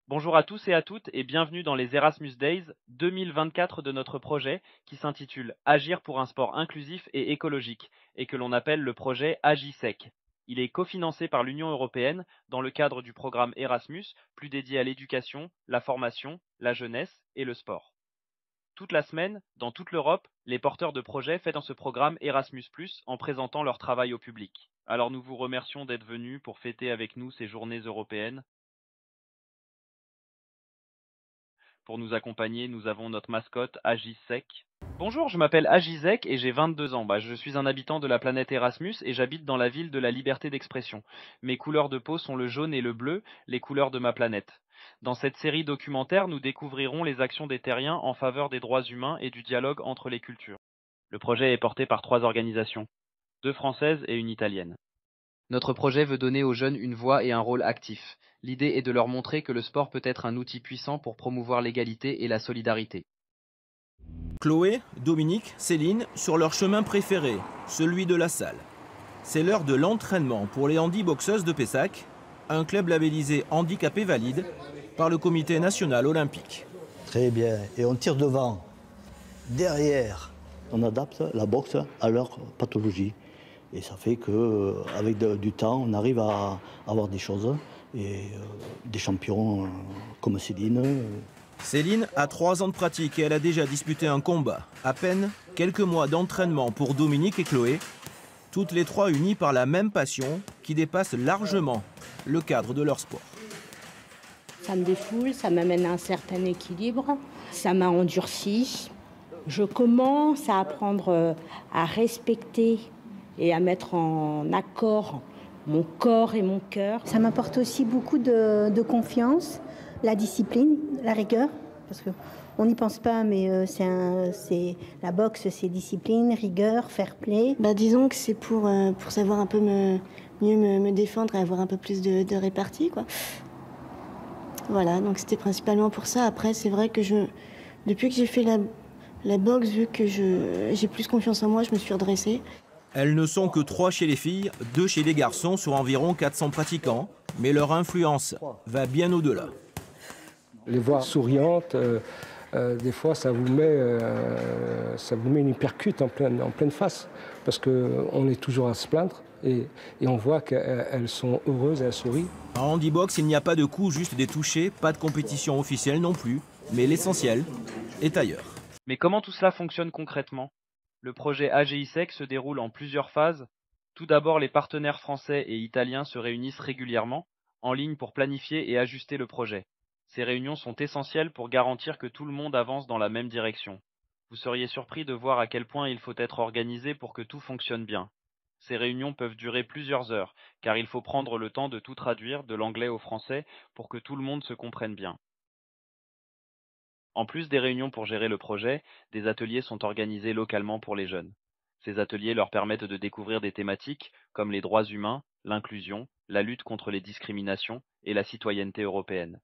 Bonjour à tous et à toutes et bienvenue dans les Erasmus Days 2024 de notre projet qui s'intitule Agir pour un sport inclusif et écologique et que l'on appelle le projet AgiSec. Il est cofinancé par l'Union européenne dans le cadre du programme Erasmus, plus dédié à l'éducation, la formation, la jeunesse et le sport. Toute la semaine, dans toute l'Europe, les porteurs de projets fêtent dans ce programme Erasmus+, en présentant leur travail au public. Alors nous vous remercions d'être venus pour fêter avec nous ces journées européennes. Pour nous accompagner, nous avons notre mascotte Agisec. Bonjour, je m'appelle Agisec et j'ai 22 ans. Je suis un habitant de la planète Erasmus et j'habite dans la ville de la liberté d'expression. Mes couleurs de peau sont le jaune et le bleu, les couleurs de ma planète. Dans cette série documentaire, nous découvrirons les actions des terriens en faveur des droits humains et du dialogue entre les cultures. Le projet est porté par 3 organisations, 2 françaises et une italienne. Notre projet veut donner aux jeunes une voix et un rôle actif. L'idée est de leur montrer que le sport peut être un outil puissant pour promouvoir l'égalité et la solidarité. Chloé, Dominique, Céline, sur leur chemin préféré, celui de la salle. C'est l'heure de l'entraînement pour les handiboxeuses de Pessac, un club labellisé handicapé valide par le Comité national olympique. Très bien, et on tire devant, derrière. On adapte la boxe à leur pathologie. Et ça fait qu'avec du temps, on arrive à avoir des choses. Et des champions comme Céline. Céline a 3 ans de pratique et elle a déjà disputé un combat. À peine quelques mois d'entraînement pour Dominique et Chloé, toutes les 3 unies par la même passion qui dépasse largement le cadre de leur sport. Ça me défoule, ça m'amène à un certain équilibre, ça m'a endurci. Je commence à apprendre à respecter et à mettre en accord mon corps et mon cœur. Ça m'apporte aussi beaucoup de confiance, la discipline, la rigueur, parce qu'on n'y pense pas, mais la boxe, c'est discipline, rigueur, fair play. Disons que c'est pour savoir un peu mieux me défendre et avoir un peu plus de répartie, quoi. Voilà, donc c'était principalement pour ça. Après, c'est vrai que depuis que j'ai fait la boxe, vu que j'ai plus confiance en moi, je me suis redressée. Elles ne sont que 3 chez les filles, 2 chez les garçons sur environ 400 pratiquants, mais leur influence va bien au-delà. Les voir souriantes, des fois ça vous met une hypercute en pleine face, parce qu'on est toujours à se plaindre et on voit qu'elles sont heureuses et elles sourient. En handibox, il n'y a pas de coups, juste des touchés, pas de compétition officielle non plus, mais l'essentiel est ailleurs. Mais comment tout cela fonctionne concrètement ? Le projet AgiSec se déroule en plusieurs phases. Tout d'abord, les partenaires français et italiens se réunissent régulièrement, en ligne pour planifier et ajuster le projet. Ces réunions sont essentielles pour garantir que tout le monde avance dans la même direction. Vous seriez surpris de voir à quel point il faut être organisé pour que tout fonctionne bien. Ces réunions peuvent durer plusieurs heures, car il faut prendre le temps de tout traduire de l'anglais au français pour que tout le monde se comprenne bien. En plus des réunions pour gérer le projet, des ateliers sont organisés localement pour les jeunes. Ces ateliers leur permettent de découvrir des thématiques comme les droits humains, l'inclusion, la lutte contre les discriminations et la citoyenneté européenne.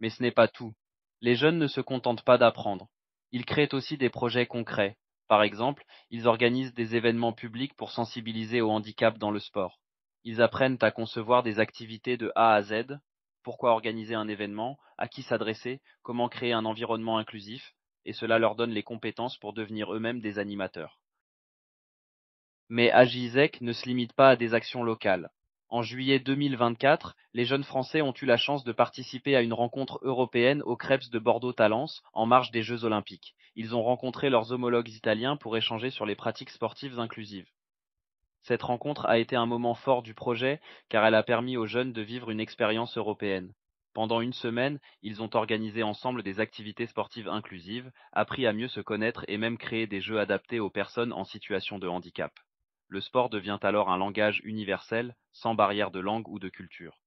Mais ce n'est pas tout. Les jeunes ne se contentent pas d'apprendre. Ils créent aussi des projets concrets. Par exemple, ils organisent des événements publics pour sensibiliser au handicap dans le sport. Ils apprennent à concevoir des activités de A à Z. Pourquoi organiser un événement, à qui s'adresser, comment créer un environnement inclusif, et cela leur donne les compétences pour devenir eux-mêmes des animateurs. Mais AGISEC ne se limite pas à des actions locales. En juillet 2024, les jeunes Français ont eu la chance de participer à une rencontre européenne au Krebs de Bordeaux-Talence, en marge des Jeux Olympiques. Ils ont rencontré leurs homologues italiens pour échanger sur les pratiques sportives inclusives. Cette rencontre a été un moment fort du projet, car elle a permis aux jeunes de vivre une expérience européenne. Pendant une semaine, ils ont organisé ensemble des activités sportives inclusives, appris à mieux se connaître et même créé des jeux adaptés aux personnes en situation de handicap. Le sport devient alors un langage universel, sans barrière de langue ou de culture.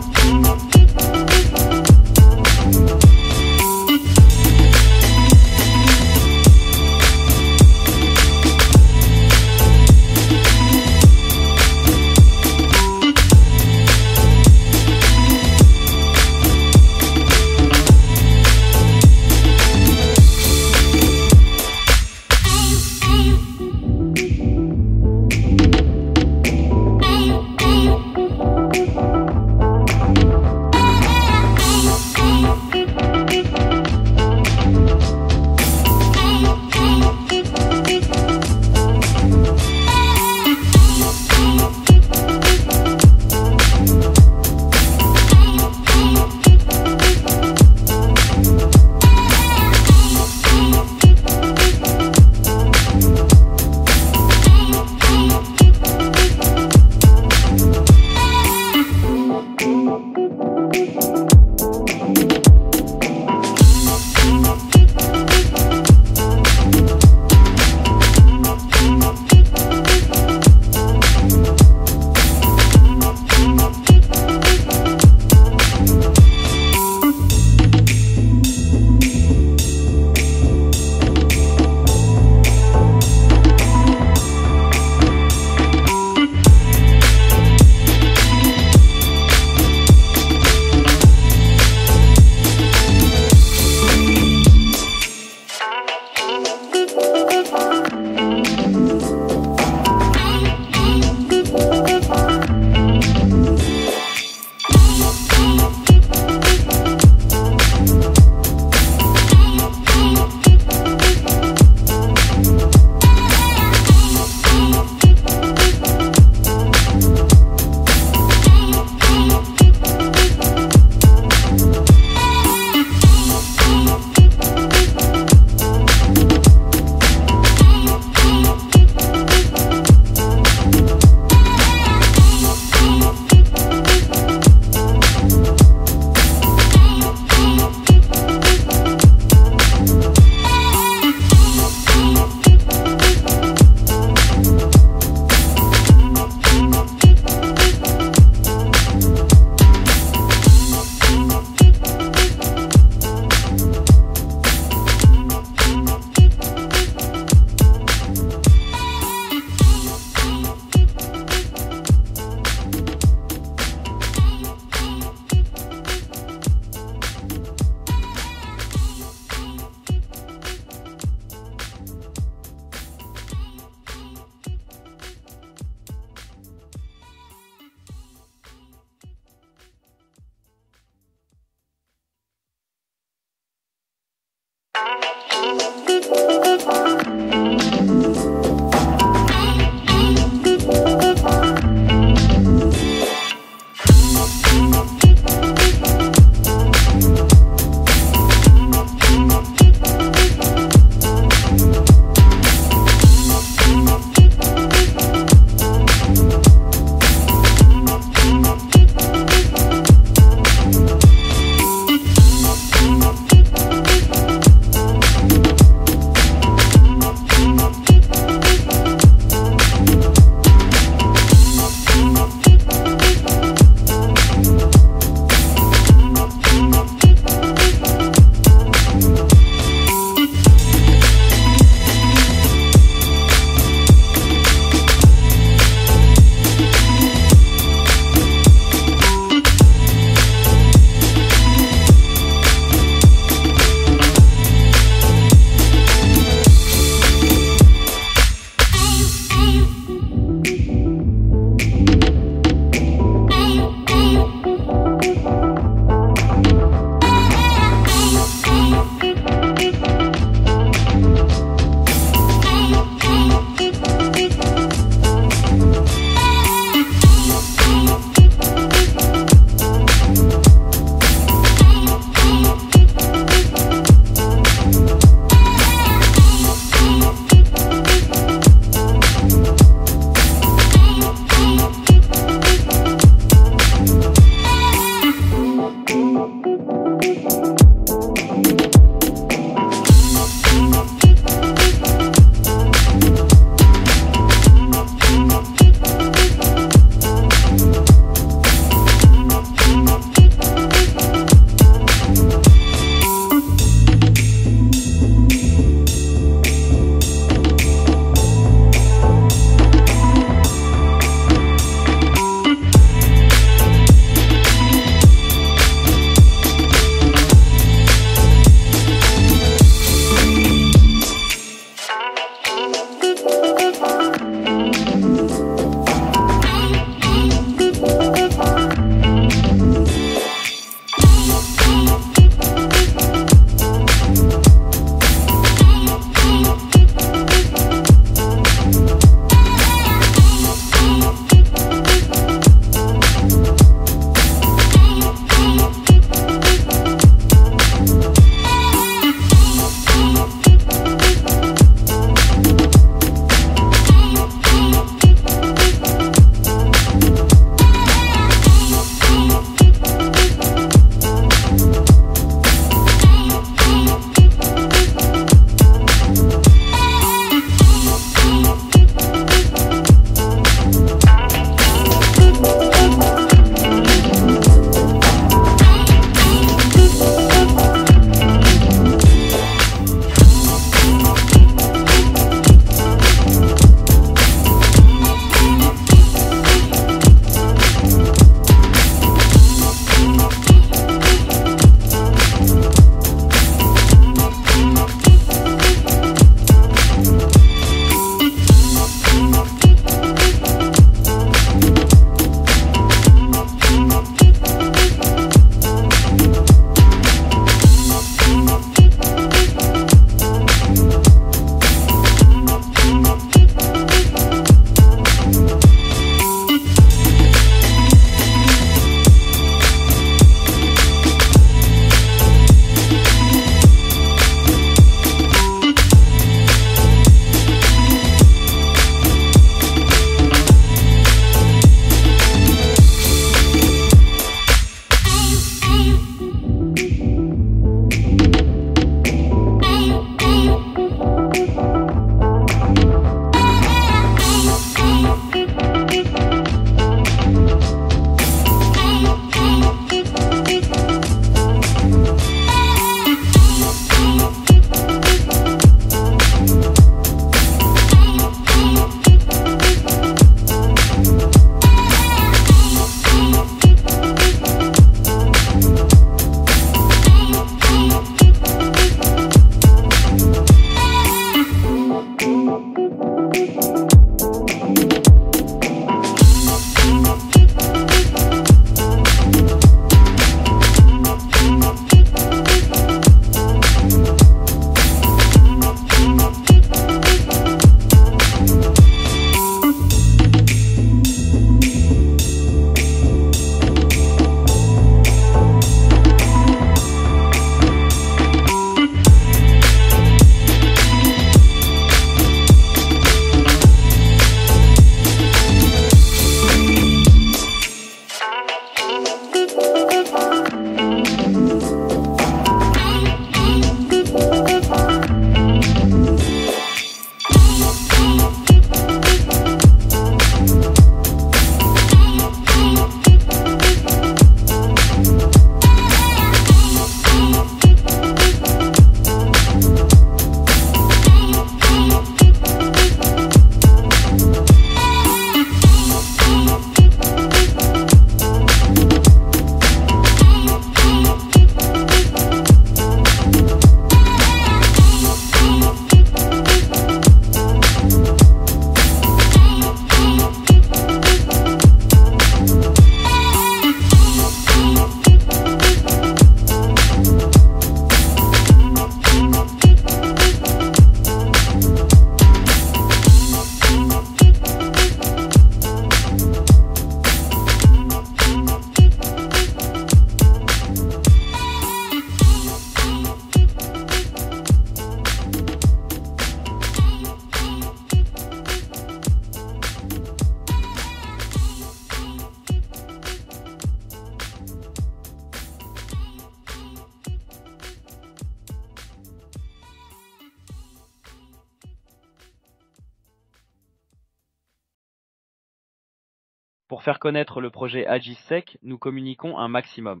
Pour faire connaître le projet AgisSec, nous communiquons un maximum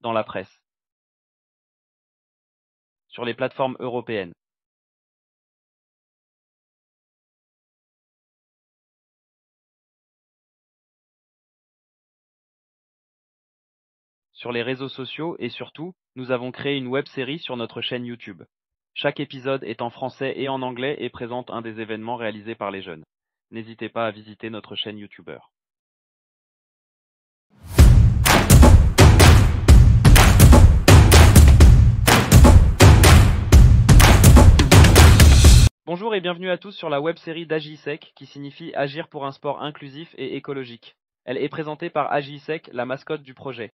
dans la presse, sur les plateformes européennes, sur les réseaux sociaux et surtout, nous avons créé une web-série sur notre chaîne YouTube. Chaque épisode est en français et en anglais et présente un des événements réalisés par les jeunes. N'hésitez pas à visiter notre chaîne YouTuber. Bonjour et bienvenue à tous sur la web-série d'AgisSec qui signifie Agir pour un sport inclusif et écologique. Elle est présentée par AgisSec, la mascotte du projet.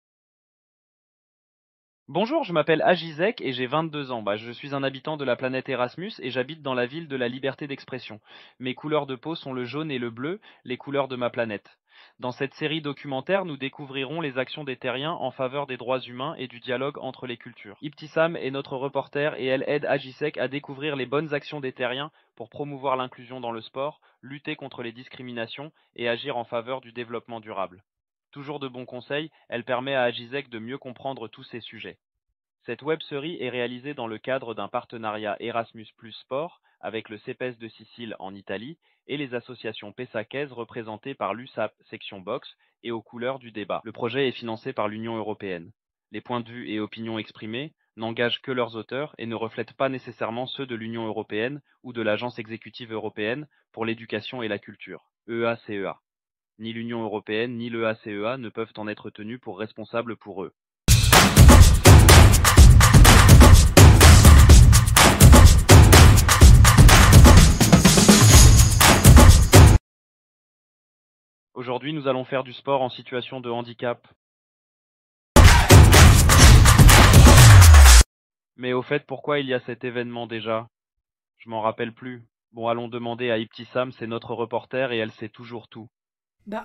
Bonjour, je m'appelle AgisSec et j'ai 22 ans. Je suis un habitant de la planète Erasmus et j'habite dans la ville de la liberté d'expression. Mes couleurs de peau sont le jaune et le bleu, les couleurs de ma planète. Dans cette série documentaire, nous découvrirons les actions des terriens en faveur des droits humains et du dialogue entre les cultures. Ibtissam est notre reporter et elle aide AgisSec à découvrir les bonnes actions des terriens pour promouvoir l'inclusion dans le sport, lutter contre les discriminations et agir en faveur du développement durable. Toujours de bons conseils, elle permet à AgisSec de mieux comprendre tous ces sujets. Cette web-série est réalisée dans le cadre d'un partenariat Erasmus Plus Sport avec le CEPES de Sicile en Italie et les associations pessacaises représentées par l'USAP section boxe et aux couleurs du débat. Le projet est financé par l'Union européenne. Les points de vue et opinions exprimés n'engagent que leurs auteurs et ne reflètent pas nécessairement ceux de l'Union européenne ou de l'Agence exécutive européenne pour l'éducation et la culture, EACEA. Ni l'Union européenne ni l'EACEA ne peuvent en être tenus pour responsables pour eux. Aujourd'hui, nous allons faire du sport en situation de handicap. Mais au fait, pourquoi il y a cet événement déjà? Je m'en rappelle plus. Bon, allons demander à Ibtissam, c'est notre reporter et elle sait toujours tout.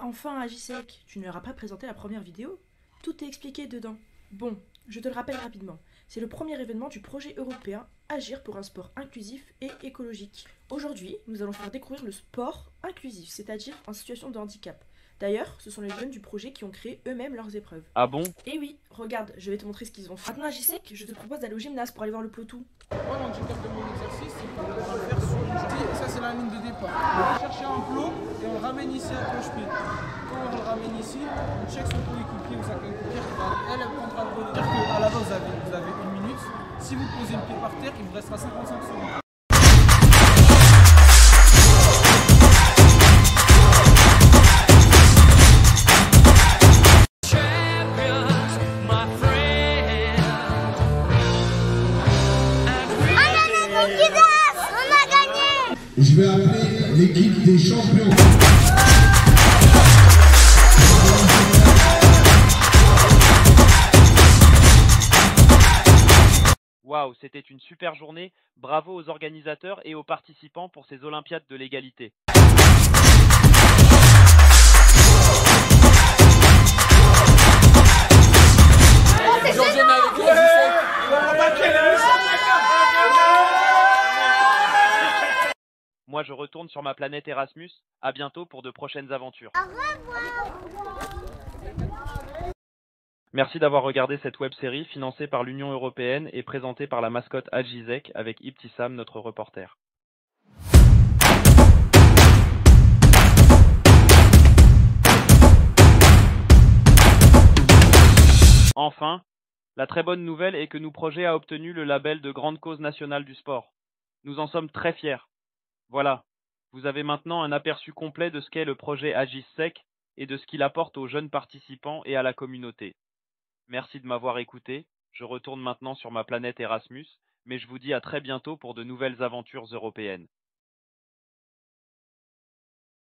Enfin, AgisSec, tu ne leur as pas présenté la première vidéo? Tout est expliqué dedans. Bon, je te le rappelle rapidement. C'est le premier événement du projet européen Agir pour un sport inclusif et écologique. Aujourd'hui, nous allons faire découvrir le sport inclusif, c'est-à-dire en situation de handicap. D'ailleurs, ce sont les jeunes du projet qui ont créé eux-mêmes leurs épreuves. Ah bon? Eh oui, regarde, je vais te montrer ce qu'ils ont fait. Maintenant, AgisSec, je te propose d'aller au gymnase pour aller voir le peloton. Moi, l'handicap de mon exercice, c'est qu'on va le faire sur une jambe. Ça, c'est la ligne de départ. On va chercher un plot et on le ramène ici à cloche-pied. Quand on le ramène ici, on check son coéquipier ou sa coéquipière qui va. Elle prendra le relais. C'est-à-dire qu'à la base, vous avez 1 minute. Si vous posez le pied par terre, il vous restera 55 secondes. Je vais appeler l'équipe des champions. Waouh, c'était une super journée. Bravo aux organisateurs et aux participants pour ces Olympiades de l'égalité. Moi, je retourne sur ma planète Erasmus. À bientôt pour de prochaines aventures. Au revoir. Merci d'avoir regardé cette web-série financée par l'Union européenne et présentée par la mascotte AgisSec avec Ibtissam, notre reporter. Enfin, la très bonne nouvelle est que nos projets a obtenu le label de grande cause nationale du sport. Nous en sommes très fiers. Voilà, vous avez maintenant un aperçu complet de ce qu'est le projet AgisSec et de ce qu'il apporte aux jeunes participants et à la communauté. Merci de m'avoir écouté, je retourne maintenant sur ma planète Erasmus, mais je vous dis à très bientôt pour de nouvelles aventures européennes.